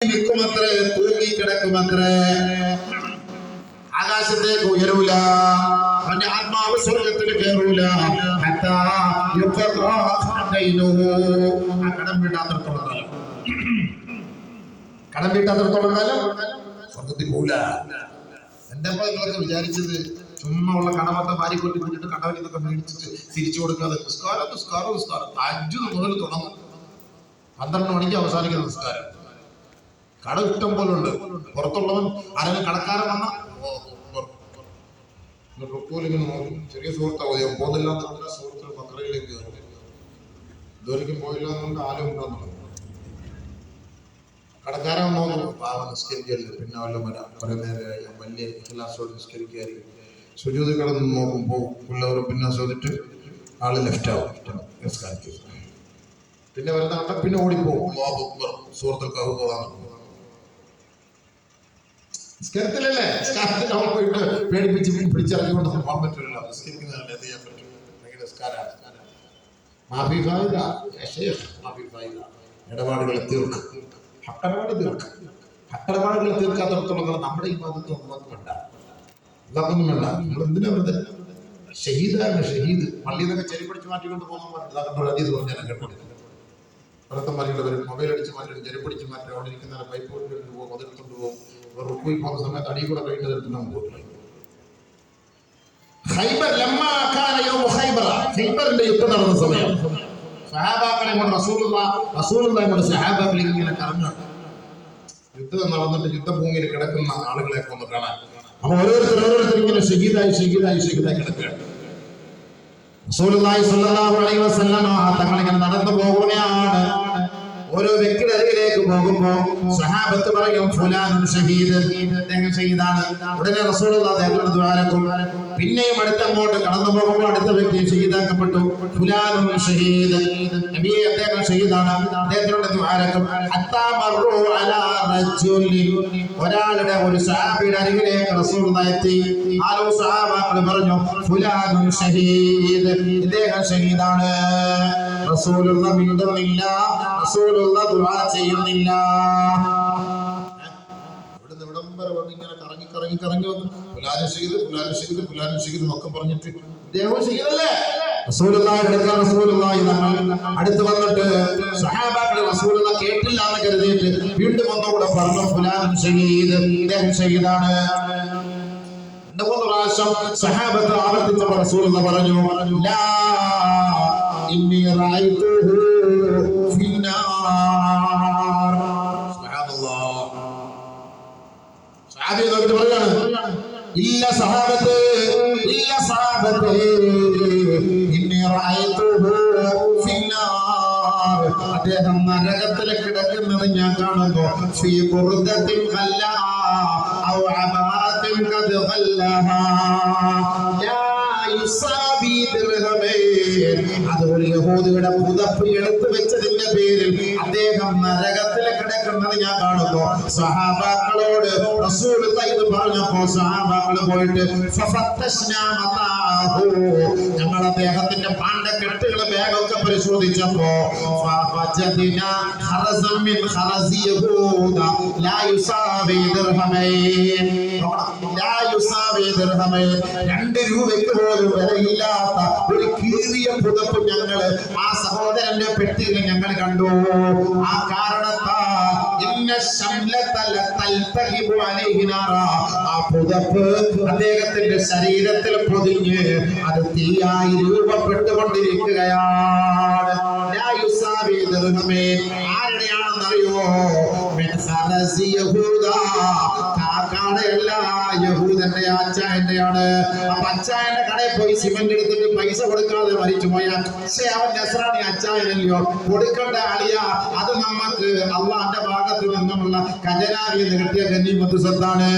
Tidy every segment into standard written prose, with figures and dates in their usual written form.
നിൽക്കുമത്രേ, തൂങ്ങിക്കിടക്കുമത്രേ, ആകാശത്തേക്ക് ഉയരൂല, അവന്റെ ആത്മാവ് സ്വർഗത്തിൽ കയറൂല. കടം വീട്ടാത്തിടത്തോളം കാലം സ്വർഗത്തിൽ പോകൂല. എന്റെ നിങ്ങളൊക്കെ വിചാരിച്ചത് ചുമ്മാ ഉള്ള കടമൊക്കെ വാരിക്കൊട്ടി പിടിച്ചിട്ട് കടവിൽ നിന്നൊക്കെ മേടിച്ചിട്ട് തിരിച്ചു കൊടുക്കാതെ നിസ്കാരം തഹജ്ജുദ് മുതൽ തുടങ്ങും, 12 മണിക്ക് അവസാനിക്കുന്ന നിസ്കാരം. കട ഇഷ്ടം പോലെ ഉണ്ട്. പുറത്തുള്ളവൻ ആരെങ്കിലും കടക്കാരൻ വന്ന റുക്കൂലിങ്ങനെ നോക്കും. ചെറിയ സുഹൃത്താവും പോകുന്നില്ല സുഹൃത്തുക്കൾ ബക്കറയിലേക്ക് കയറും. ഇതുവരെയ്ക്കും പോയില്ല എന്നുകൊണ്ട് ആലും ഉണ്ടെന്നുള്ളത് കടക്കാരൻ നോക്കും. പാവം നിസ്കരിക്കരുത്, പിന്നെ വല്ലതും വരാം, കുറെ നേരമായി വലിയ ഇഖ്ലാസോട് നിസ്കരിക്കായിരിക്കും. സുജൂദിൽ കിടന്ന് നോക്കുമ്പോൾ ഉള്ളവർ പിന്നെ ചോദിച്ചിട്ട് ആള് ലെഫ്റ്റ് ആവും, നിസ്കാരിക്കും. പിന്നെ വരുന്ന കണ്ട പിന്നെ ഓടിപ്പോവും. സുഹൃത്തുക്കൾ നിസ്കാരത്തിലല്ലേ, നിസ്കാരത്തിൽ അവൾ പോയിട്ട് പേടിപ്പിച്ച് പിടിച്ചിറങ്ങിക്കൊണ്ട് പോകാൻ പറ്റില്ലല്ലോ. നിസ്കരിക്കുന്നതല്ലേ എന്ത് ചെയ്യാൻ പറ്റും? ഭയങ്കര നിസ്കാരമാണ്. ഇടപാടുകളെ തീർക്കും, ഹക്കടപാടുകളെ തീർക്കാത്തടത്തോളം നമ്മുടെ ഈ മതത്തിൽ ഒന്നും വേണ്ട, ഇതൊന്നും വേണ്ട. നമ്മൾ എന്തിനാ വെറുതെ ഷഹീദാണ്. ഷഹീദ് പള്ളിയിൽ നിന്നൊക്കെ ചെരി പിടിച്ച് മാറ്റിക്കൊണ്ട് പോകുന്ന അതീത് പറഞ്ഞാൽ കേട്ടോ. ഭരത്തന്മാരുടെ വരും, മൊബൈൽ അടിച്ച് മാറ്റി ചെരുപ്പിടിച്ച് മാറ്റി അവിടെ ഇരിക്കുന്ന പൈപ്പ് കൊണ്ടിട്ട് പോകും, അതെടുത്തോണ്ട് പോകും. റുക്കുയിൽ പോകുന്ന സമയത്ത് അടിയിൽ കൂടെ കഴിഞ്ഞത് എടുത്ത് നമുക്ക് പോകും. ഖൈബറിന്റെ യുദ്ധം നടന്ന സമയം സഹാബാക്കളെ കൊണ്ട് റസൂലുള്ളാഹി കൊണ്ട് സഹാബാക്കൾ ഇങ്ങനെ കറങ്ങാൻ, യുദ്ധം നടന്നിട്ട് യുദ്ധഭൂമിയിൽ കിടക്കുന്ന ആളുകളെ ഒന്ന് കാണാൻ. അപ്പൊ ഓരോരുത്തർ ഇങ്ങനെ ഷഹീദായി കിടക്കുകയാണ്. റസൂലുള്ളാഹി സ്വല്ലല്ലാഹു അലൈഹി വസല്ലം തങ്ങളിങ്ങനെ നടന്നു പോകുകയാണ്. ഓരോ വ്യക്തിയുടെ അരികിലേക്ക് പോകുമ്പോ സഹാബത്ത് പറയും ഫുലാനുൻ ഷഹീദ്, അദ്ദേഹം ഷഹീദാണ്. ഉടനെ റസൂലുള്ളാഹി അദ്ദേഹത്തോട് ദുആ ചെയ്യും. പിന്നെയും അടുത്തങ്ങോട്ട് കടന്നു പോകുമ്പോൾ അടുത്ത വ്യക്തി ഷഹീദാക്കപ്പെട്ടു, ഫുലാനുൻ ഷഹീദ്, നബിയെ അദ്ദേഹം ഷഹീദാണ്, അദ്ദേഹത്തോട് ദുആ ചെയ്യും. ഹത്താ മർറു അലാ റജുലിൻ, ഒരാളുടെ ഒരു സഹാബിയുടെ അരികിലേക്ക് റസൂലുള്ളാഹി എത്തി. ആലോ സഹാബാക്കൾ പറഞ്ഞു ഫുലാനുൻ ഷഹീദ്, ഇദ്ദേഹം ഷഹീദാണ്. റസൂലുള്ളാഹി മിണ്ടുന്നില്ല, റസൂലുള്ളാഹി ദുആ ചെയ്യുന്നില്ല. ഇവിടുന്ന് ഇവിടം വരെ വന്ന് ഇങ്ങനെ കറങ്ങി വന്നു ഫുലാൻ ഷഹീദ് എന്നൊക്കെ പറഞ്ഞിട്ട് ഇദ്ദേഹം ഷഹീദല്ലേ. റസൂലുള്ളാഹി അടുത്ത് വന്നിട്ട് സഹാബാക്കൾ റസൂലുള്ളാഹി കേട്ടില്ല എന്ന് കരുതിയിട്ട് വീണ്ടും ഒന്നുകൂടെ പറഞ്ഞു ഫുലാൻ ഷഹീദ്, ഇദ്ദേഹം ഷഹീദാണ്. 3 പ്രാവശ്യം സഹാബത്ത് ആവർത്തിച്ചപ്പോൾ റസൂലുള്ളാഹി പറഞ്ഞു ലാ ഇന്നി റഅയ്തുഹു ഫിന്നാർ. സുബ്ഹാനല്ലാഹ്. സഹാബി നോക്കിയിട്ട് പറയാണ് ഇല്ല സഹാബത്ത് ഇന്നി റഅയ്തുഹു ഫിന്നാർ, അദ്ദേഹം നരകത്തിൽ കിടക്കുന്നത് ഞാൻ കാണുന്നു. ഫീ ഖുർദത്തിൻ ഖല്ലാ ഔ അബാത്തിൻ ഖദ് ഖല്ലഹാ ലാ യുസാബി ദിർഹമൈൻ, അത് ഒരു യഹൂദിയുടെ പുതപ്പ് എടുത്തു വെച്ചതിന്റെ പേരിൽ അദ്ദേഹം നരകത്തിൽ കിടക്കുന്നത് ഞാൻ കാണുന്നു. സഹാബാക്കളോട് റസൂലുള്ളാഹി ഇത് പറഞ്ഞപ്പോൾ സഹാബാക്കൾ പോയിട്ട് ഫഫത്തശ്നാ മതാഹു, ഞങ്ങൾ അദ്ദേഹത്തിന്റെ പാണ്ടക്കെട്ടുകൾ ബാഗൊക്കെ പരിശോധിച്ചപ്പോ ഫവജദ്നാ ഖറസൻ മിൻ ഖറസി യഹൂദ ലാ യുസാബി ദിർഹമൈൻ, ലാ യുസാബി ദിർഹമൈൻ, 2 രൂപയ്ക്ക് പോലും വിലയില്ലാത്ത ഒരു കീറിയ പുതപ്പ് ഞങ്ങൾ ആ സഹോദരന്റെ പെട്ടിയിൽ ഞങ്ങൾ കണ്ടു. ആ കാരണത്താൽ ആ പുതപ്പ് അദ്ദേഹത്തിന്റെ ശരീരത്തിൽ പൊതിഞ്ഞ് അത് തീയായി രൂപപ്പെട്ടുകൊണ്ടിരിക്കുകയാണ്. ആരുടെയാണെന്നറിയോ? കാക്കാടെയല്ല, യഹൂദന്റെ അച്ചായന്റെയാണ്. അപ്പൊ അച്ചായന്റെ കടയിൽ പോയി സിമന്റ് എടുത്തിട്ട് പൈസ കൊടുക്കാതെ മരിച്ചു പോയാൽ പക്ഷേ അവൻ നസ്രാണി അച്ചായനല്ലയോ, കൊടുക്കേണ്ട അളിയ, അത് നമുക്ക് അള്ളാന്റെ ഭാഗത്ത് നിന്നുമുള്ള ഖജനാവിൽ നിന്ന് കിട്ടിയ ഗനീമത്ത് സ്വത്താണ്.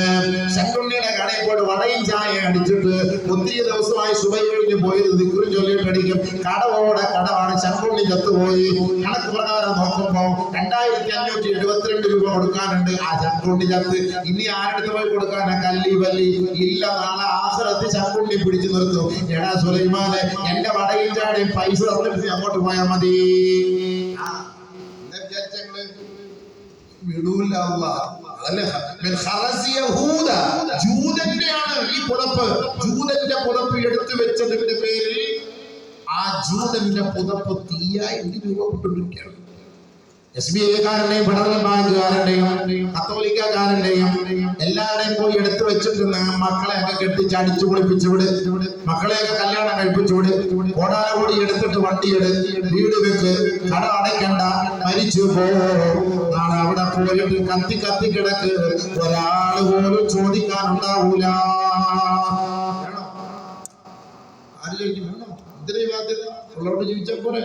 ശങ്കുണ്ണിയുടെ കടയിൽ പോയിട്ട് വടയും ചായ അടിച്ചിട്ട് ഒത്തിരി ദിവസമായി സുബഹി കഴിഞ്ഞ് പോയത് ദിക്റും ചൊല്ലിയിട്ട് അടിക്കും. കടവോടെ കടമാണ്. ശങ്കുണ്ണി ചത്തുപോയി. കണക്ക് പ്രകാരം നോക്കുമ്പോ 2572 രൂപ കൊടുക്കാനുണ്ട്. ആ ശങ്കുണ്ണി ചത്ത് ഇനി ആരുടെ പോയി കൊടുക്കാനാ? കല്ലി വല്ലി ഇല്ല. നാളെ ആഖിറത്ത് ശങ്കുണ്ണി പിടിച്ചു നിർത്തും. എടാ സുലൈമാനെ, എന്റെ വടയും ചാടയും പൈസ തന്നിട്ട് അങ്ങോട്ട് പോയാൽ മതി. വിടൂല അല്ലാഹ്. അതല്ലേ മിൻ ഖറസി യഹൂദ, ജൂതന്റെയാണ് ഈ പുതപ്പ്. ജൂതന്റെ പുതപ്പ് എടുത്തു വെച്ചതിന്റെ പേരിൽ ആ ജൂതന്റെ പുതപ്പ് തീയായി രൂപപ്പെട്ടിരിക്കുകയാണ്. SBI കാരന്റെയും ഫെഡറൽ ബാങ്കുകാരന്റെയും കത്തോലിക്കാരന്റെയും എല്ലാവരെയും പോയി എടുത്തു വെച്ചിട്ടുണ്ട്. മക്കളെയൊക്കെ കെട്ടിച്ച് അടിച്ചു പൊളിപ്പിച്ചുവിട്, മക്കളെയൊക്കെ കല്യാണം കഴിപ്പിച്ചുവിട്, കോടാനകോടി എടുത്തിട്ട് വണ്ടിയെടു, വീട് വെക്ക്, കട അടയ്ക്കണ്ട, മരിച്ചു പോ, നാളെ അവിടെ പോയിട്ട് കത്തി കത്തി കിടക്ക്, ഒരാള് പോലും ചോദിക്കാനുണ്ടാവൂല. ആര് ചോദിക്കും? വേണോ? ഇതിനെ ബാധ്യത ഉള്ളവരോട് ജീവിച്ചാൽ പോരെ.